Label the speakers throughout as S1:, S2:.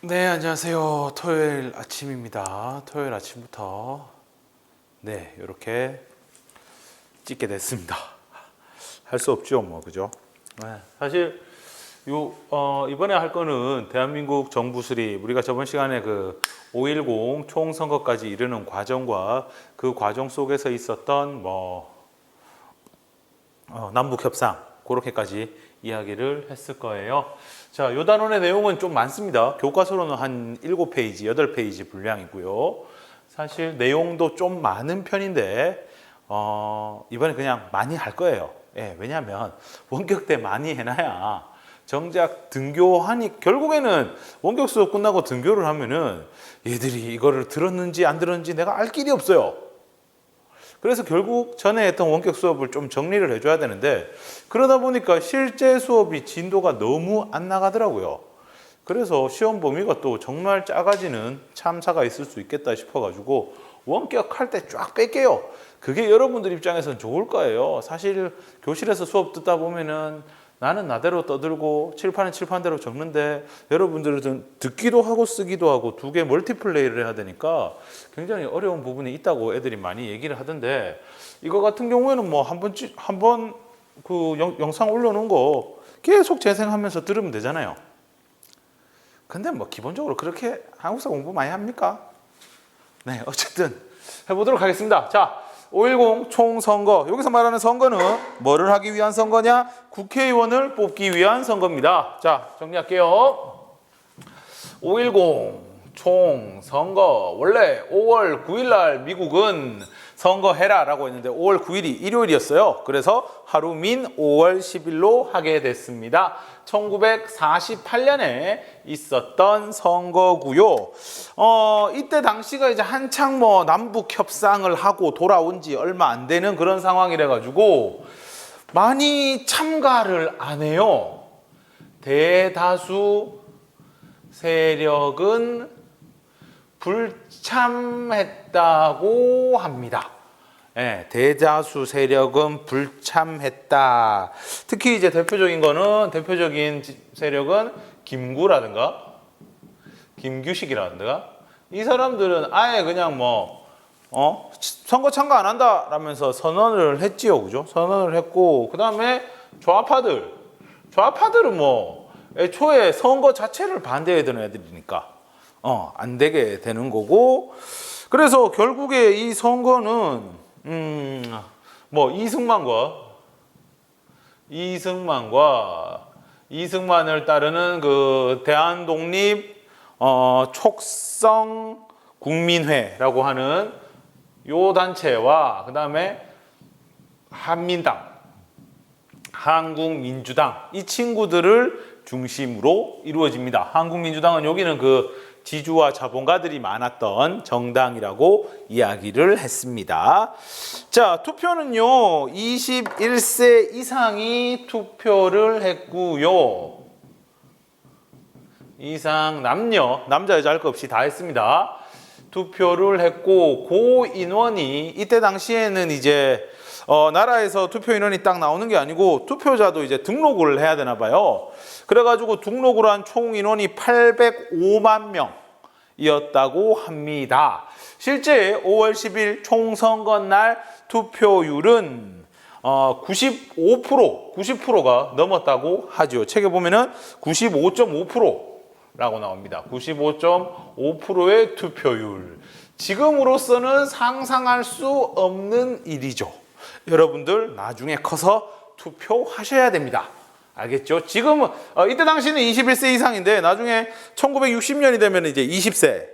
S1: 네, 안녕하세요. 토요일 아침입니다. 토요일 아침부터 이렇게 찍게 됐습니다. 할 수 없죠, 뭐 그죠? 네, 사실 이번에 할 거는 대한민국 정부 수립, 우리가 저번 시간에 그 5.10 총선거까지 이르는 과정과 그 과정 속에서 있었던 남북 협상 그렇게까지 이야기를 했을 거예요. 자, 요 단원의 내용은 좀 많습니다. 교과서로는 한 7페이지, 8페이지 분량이고요. 사실 내용도 좀 많은 편인데 이번에 그냥 많이 할 거예요. 예, 왜냐하면 원격 때 많이 해놔야 정작 등교하니 결국에는 원격 수업 끝나고 등교를 하면은 얘들이 이거를 들었는지 안 들었는지 내가 알 길이 없어요. 그래서 결국 전에 했던 원격 수업을 좀 정리를 해줘야 되는데 그러다 보니까 실제 수업이 진도가 너무 안 나가더라고요. 그래서 시험 범위가 또 정말 작아지는 참사가 있을 수 있겠다 싶어가지고 원격 할 때 쫙 뺄게요. 그게 여러분들 입장에서는 좋을 거예요. 사실 교실에서 수업 듣다 보면은 나는 나대로 떠들고 칠판은 칠판대로 적는데 여러분들은 듣기도 하고 쓰기도 하고 두 개 멀티플레이를 해야 되니까 굉장히 어려운 부분이 있다고 애들이 많이 얘기를 하던데 이거 같은 경우에는 뭐 한번 그 영상 올려놓은 거 계속 재생하면서 들으면 되잖아요. 근데 뭐 기본적으로 그렇게 한국사 공부 많이 합니까? 네, 어쨌든 해보도록 하겠습니다. 자, 5.10 총선거. 여기서 말하는 선거는 뭐를 하기 위한 선거냐? 국회의원을 뽑기 위한 선거입니다. 자, 정리할게요. 5.10 총선거. 원래 5월 9일 날 미국은 선거해라라고 했는데 5월 9일이 일요일이었어요. 그래서 하루 민 5월 10일로 하게 됐습니다. 1948년에 있었던 선거고요. 이때 당시가 이제 한창 남북 협상을 하고 돌아온 지 얼마 안 되는 그런 상황이라 가지고 많이 참가를 안 해요. 대다수 세력은 불참했다고 합니다. 네, 대다수 세력은 불참했다. 특히 이제 대표적인 세력은 김구라든가 김규식이라든가 이 사람들은 아예 그냥 선거 참가 안 한다 라면서 선언을 했지요. 그죠? 선언을 했고 그다음에 좌파들은 애초에 선거 자체를 반대해야 되는 애들이니까 안 되게 되는 거고 그래서 결국에 이 선거는 이승만을 따르는 그 대한독립 촉성 국민회라고 하는 요 단체와 그다음에 한민당, 한국민주당 이 친구들을 중심으로 이루어집니다. 한국민주당은 여기는 그 지주와 자본가들이 많았던 정당이라고 이야기를 했습니다. 자, 투표는요 21세 이상이 투표를 했고요. 이상 남자 여자 할 것 없이 다 했습니다. 투표를 했고 고 인원이 이때 당시에는 이제 나라에서 투표 인원이 딱 나오는 게 아니고 투표자도 이제 등록을 해야 되나 봐요. 그래가지고 등록을 한 총 인원이 805만 명이었다고 합니다. 실제 5월 10일 총선거 날 투표율은 90%가 넘었다고 하죠. 책에 보면은 95.5%라고 나옵니다. 95.5%의 투표율. 지금으로서는 상상할 수 없는 일이죠. 여러분들 나중에 커서 투표하셔야 됩니다. 알겠죠? 지금은 이때 당시는 21세 이상인데 나중에 1960년이 되면 이제 20세,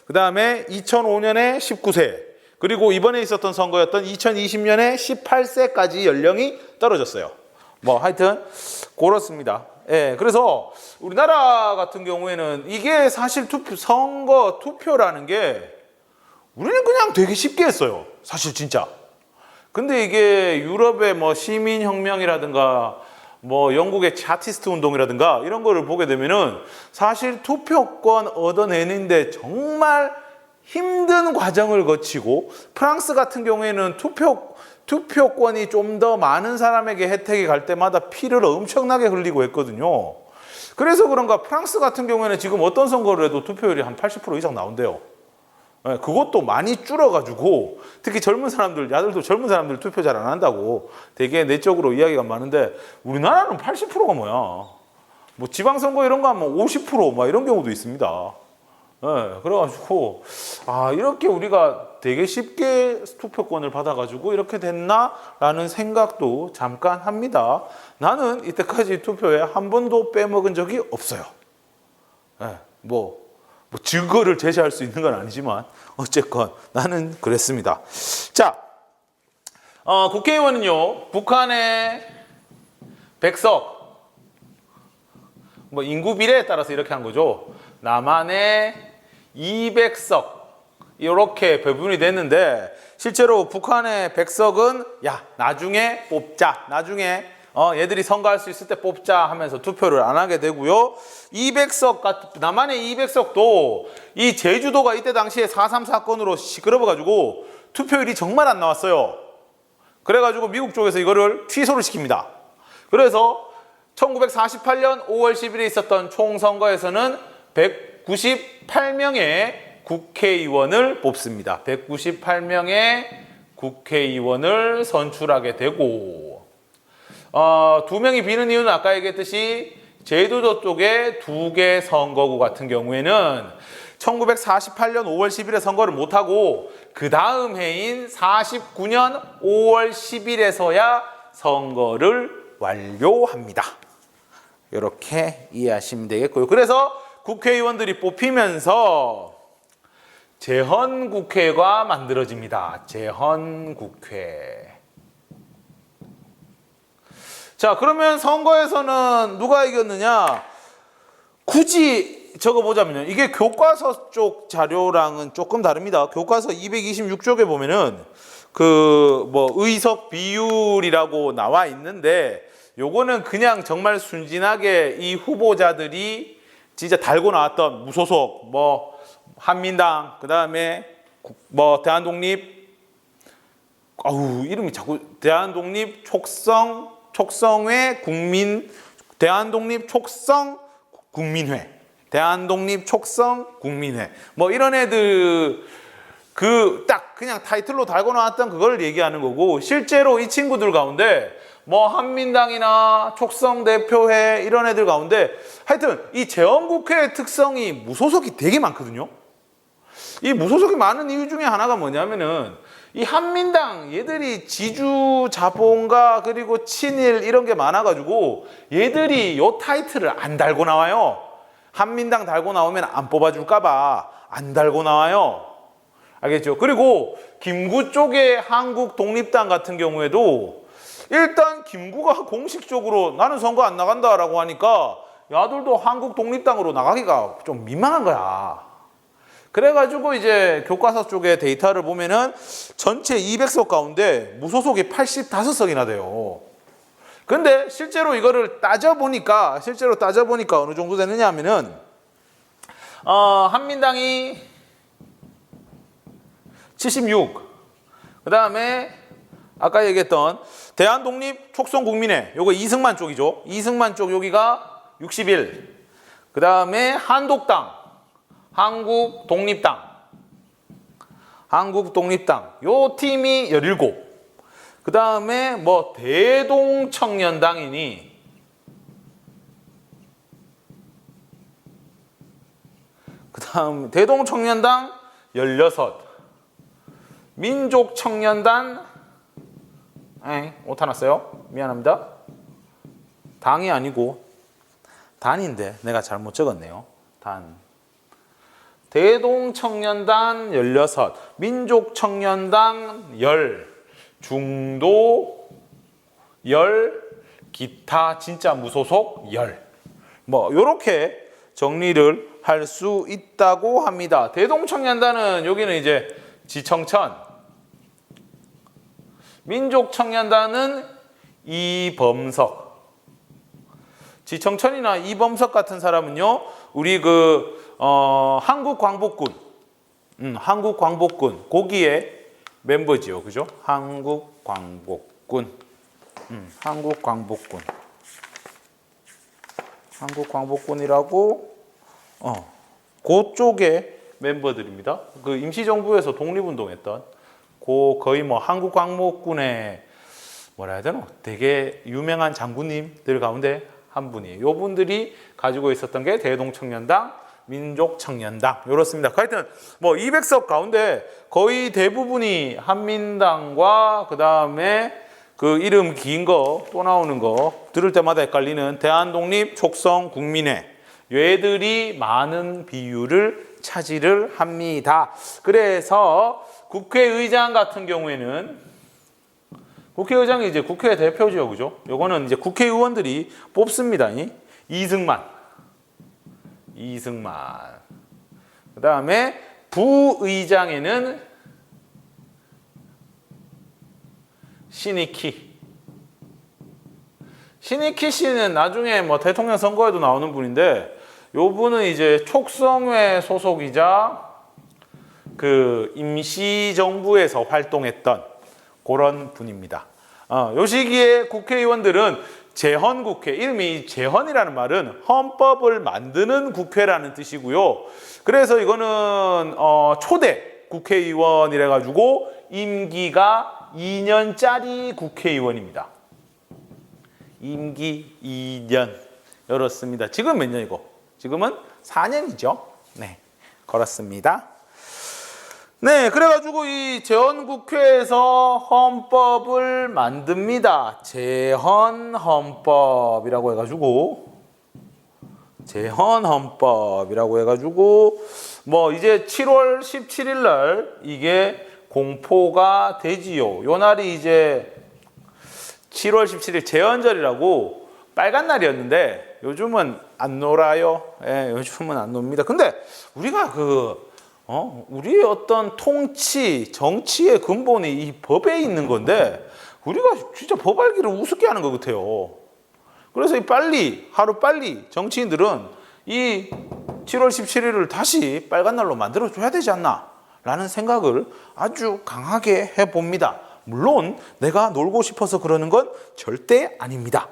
S1: 그 다음에 2005년에 19세, 그리고 이번에 있었던 선거였던 2020년에 18세까지 연령이 떨어졌어요. 하여튼 그렇습니다. 예, 그래서 우리나라 같은 경우에는 이게 사실 선거 투표라는 게 우리는 그냥 되게 쉽게 했어요. 사실 진짜. 근데 이게 유럽의 시민혁명이라든가 영국의 차티스트 운동이라든가 이런 거를 보게 되면은 사실 투표권 얻어내는데 정말 힘든 과정을 거치고 프랑스 같은 경우에는 투표권이 좀 더 많은 사람에게 혜택이 갈 때마다 피를 엄청나게 흘리고 했거든요. 그래서 그런가 프랑스 같은 경우에는 지금 어떤 선거를 해도 투표율이 한 80% 이상 나온대요. 예, 그것도 많이 줄어가지고 특히 젊은 사람들, 야들도 젊은 사람들 투표 잘 안 한다고 되게 내적으로 이야기가 많은데 우리나라는 80%가 뭐야. 뭐 지방선거 이런 거 하면 50% 이런 경우도 있습니다. 예, 그래가지고 이렇게 우리가 되게 쉽게 투표권을 받아가지고 이렇게 됐나라는 생각도 잠깐 합니다. 나는 이때까지 투표에 한 번도 빼먹은 적이 없어요. 예, 뭐 증거를 제시할 수 있는 건 아니지만 어쨌건 나는 그랬습니다. 자, 국회의원은요 북한의 백석 인구 비례에 따라서 이렇게 한 거죠. 남한의 200석 이렇게 배분이 됐는데 실제로 북한의 백석은 나중에 뽑자, 나중에 얘들이 선거할 수 있을 때 뽑자 하면서 투표를 안 하게 되고요. 200석, 남한의 200석도 이 제주도가 이때 당시에 4.3 사건으로 시끄러워가지고 투표율이 정말 안 나왔어요. 그래가지고 미국 쪽에서 이거를 취소를 시킵니다. 그래서 1948년 5월 10일에 있었던 총선거에서는 198명의 국회의원을 뽑습니다. 198명의 국회의원을 선출하게 되고 두 명이 비는 이유는 아까 얘기했듯이 제주도 쪽에 2개 선거구 같은 경우에는 1948년 5월 10일에 선거를 못하고 그 다음 해인 49년 5월 10일에서야 선거를 완료합니다. 이렇게 이해하시면 되겠고요. 그래서 국회의원들이 뽑히면서 제헌국회가 만들어집니다. 제헌국회. 자, 그러면 선거에서는 누가 이겼느냐? 굳이 적어보자면요. 이게 교과서 쪽 자료랑은 조금 다릅니다. 교과서 226쪽에 보면은 의석 비율이라고 나와 있는데 요거는 그냥 정말 순진하게 이 후보자들이 진짜 달고 나왔던 무소속, 한민당, 그 다음에 대한독립, 이름이 자꾸 대한독립 촉성회 국민, 대한독립 촉성 국민회, 대한독립 촉성 국민회, 이런 애들 딱 그냥 타이틀로 달고 나왔던 그걸 얘기하는 거고, 실제로 이 친구들 가운데 한민당이나 촉성대표회 이런 애들 가운데 하여튼 이 제헌국회의 특성이 무소속이 되게 많거든요. 이 무소속이 많은 이유 중에 하나가 뭐냐면은 이 한민당 얘들이 지주 자본가 그리고 친일 이런 게 많아가지고 얘들이 요 타이틀을 안 달고 나와요. 한민당 달고 나오면 안 뽑아줄까봐 안 달고 나와요. 알겠죠? 그리고 김구 쪽의 한국독립당 같은 경우에도 일단 김구가 공식적으로 나는 선거 안 나간다라고 하니까 야들도 한국독립당으로 나가기가 좀 민망한 거야. 그래가지고 이제 교과서 쪽에 데이터를 보면은 전체 200석 가운데 무소속이 85석이나 돼요. 근데 실제로 이거를 따져보니까 어느 정도 되느냐 하면은 한민당이 76, 그 다음에 아까 얘기했던 대한독립 촉성국민회 요거 이승만 쪽이죠. 이승만 쪽 여기가 61, 그 다음에 한독당, 한국독립당 요 팀이 17, 그 다음에 대동청년당이니 그 다음 대동청년당 16, 민족청년단 오타 났어요. 미안합니다. 당이 아니고 단인데 내가 잘못 적었네요. 단. 대동청년단 16, 민족청년당 10, 중도 10, 기타 진짜 무소속 10. 요렇게 정리를 할 수 있다고 합니다. 대동청년단은 여기는 이제 지청천, 민족청년단은 이범석. 지청천이나 이범석 같은 사람은요, 우리 한국광복군, 한국광복군 거기에 멤버지요, 그죠? 한국광복군, 한국광복군. 한국광복군이라고 그쪽의 멤버들입니다. 그 임시정부에서 독립운동했던 거의 뭐 한국광복군의 뭐라 해야 되나 되게 유명한 장군님들 가운데 한 분이에요. 요 분들이 가지고 있었던 게 대동청년당, 민족청년당 이렇습니다. 하여튼 뭐 200석 가운데 거의 대부분이 한민당과 그 다음에 그 이름 긴 거 또 나오는 거 들을 때마다 헷갈리는 대한독립, 촉성, 국민회 얘들이 많은 비율을 차지를 합니다. 그래서 국회의장 같은 경우에는 국회의장이 이제 국회 대표죠, 그죠? 요거는 이제 국회의원들이 뽑습니다. 이승만. 그 다음에 부의장에는 신익희 씨는 나중에 뭐 대통령 선거에도 나오는 분인데 요 분은 이제 촉성회 소속이자 그 임시정부에서 활동했던 그런 분입니다. 요 시기에 국회의원들은 재헌국회, 이름이 재헌이라는 말은 헌법을 만드는 국회라는 뜻이고요. 그래서 이거는 초대 국회의원이라 가지고 임기가 2년짜리 국회의원입니다. 임기 2년 열었습니다. 지금 몇 년이고? 지금은 4년이죠. 네, 그렇습니다. 네, 그래가지고 이 재헌국회에서 헌법을 만듭니다. 재헌헌법이라고 해가지고 뭐 이제 7월 17일 날 이게 공포가 되지요. 요 날이 이제 7월 17일 재헌절이라고 빨간 날이었는데 요즘은 안 놀아요. 예, 요즘은 안 놉니다. 근데 우리가 우리의 어떤 통치, 정치의 근본이 이 법에 있는 건데 우리가 진짜 법 알기를 우습게 하는 것 같아요. 그래서 하루 빨리 정치인들은 이 7월 17일을 다시 빨간 날로 만들어줘야 되지 않나 라는 생각을 아주 강하게 해봅니다. 물론 내가 놀고 싶어서 그러는 건 절대 아닙니다.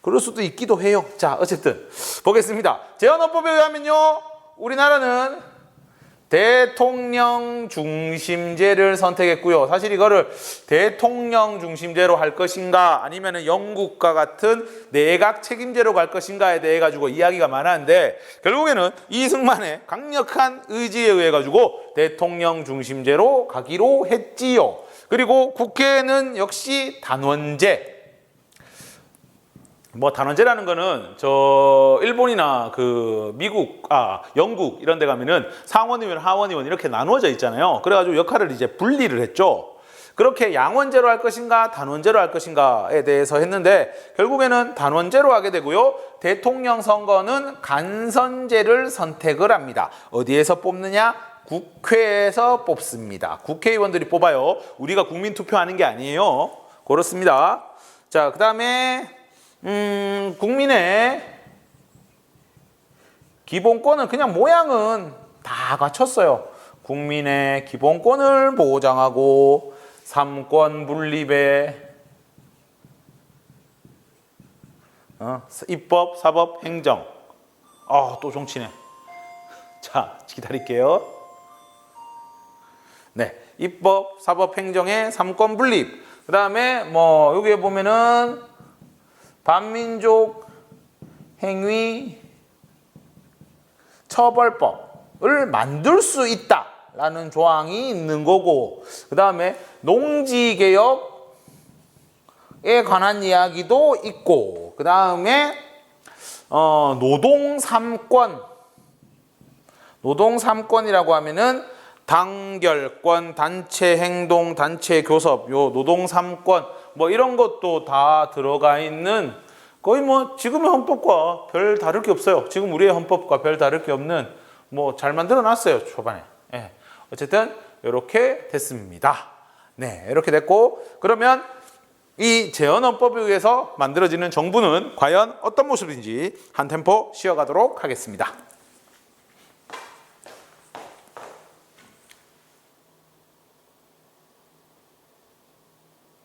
S1: 그럴 수도 있기도 해요. 자, 어쨌든 보겠습니다. 재헌헌법에 의하면요, 우리나라는 대통령 중심제를 선택했고요. 사실 이거를 대통령 중심제로 할 것인가 아니면 영국과 같은 내각 책임제로 갈 것인가에 대해 가지고 이야기가 많았는데 결국에는 이승만의 강력한 의지에 의해 가지고 대통령 중심제로 가기로 했지요. 그리고 국회는 역시 단원제. 뭐 단원제라는 거는 일본이나 영국 이런 데 가면은 상원의원, 하원의원 이렇게 나누어져 있잖아요. 그래가지고 역할을 이제 분리를 했죠. 그렇게 양원제로 할 것인가 단원제로 할 것인가에 대해서 했는데 결국에는 단원제로 하게 되고요. 대통령 선거는 간선제를 선택을 합니다. 어디에서 뽑느냐? 국회에서 뽑습니다. 국회의원들이 뽑아요. 우리가 국민 투표하는 게 아니에요. 그렇습니다. 자, 그 다음에 국민의 기본권은 그냥 모양은 다 갖췄어요. 국민의 기본권을 보장하고 삼권 분립에 입법, 사법, 행정. 또 정치네. 자, 기다릴게요. 네, 입법, 사법, 행정의 삼권 분립. 그 다음에 뭐 여기에 보면은 반민족 행위 처벌법을 만들 수 있다라는 조항이 있는 거고, 그 다음에 농지개혁에 관한 이야기도 있고, 그 다음에 노동삼권이라고 하면은 당결권, 단체행동, 단체교섭, 요 노동삼권 뭐 이런 것도 다 들어가 있는 거의 뭐 지금의 헌법과 별 다를 게 없어요. 지금 우리의 헌법과 별 다를 게 없는 뭐 잘 만들어 놨어요, 초반에. 예. 어쨌든 이렇게 됐습니다. 네, 이렇게 됐고, 그러면 이 재헌헌법에 의해서 만들어지는 정부는 과연 어떤 모습인지 한 템포 쉬어가도록 하겠습니다.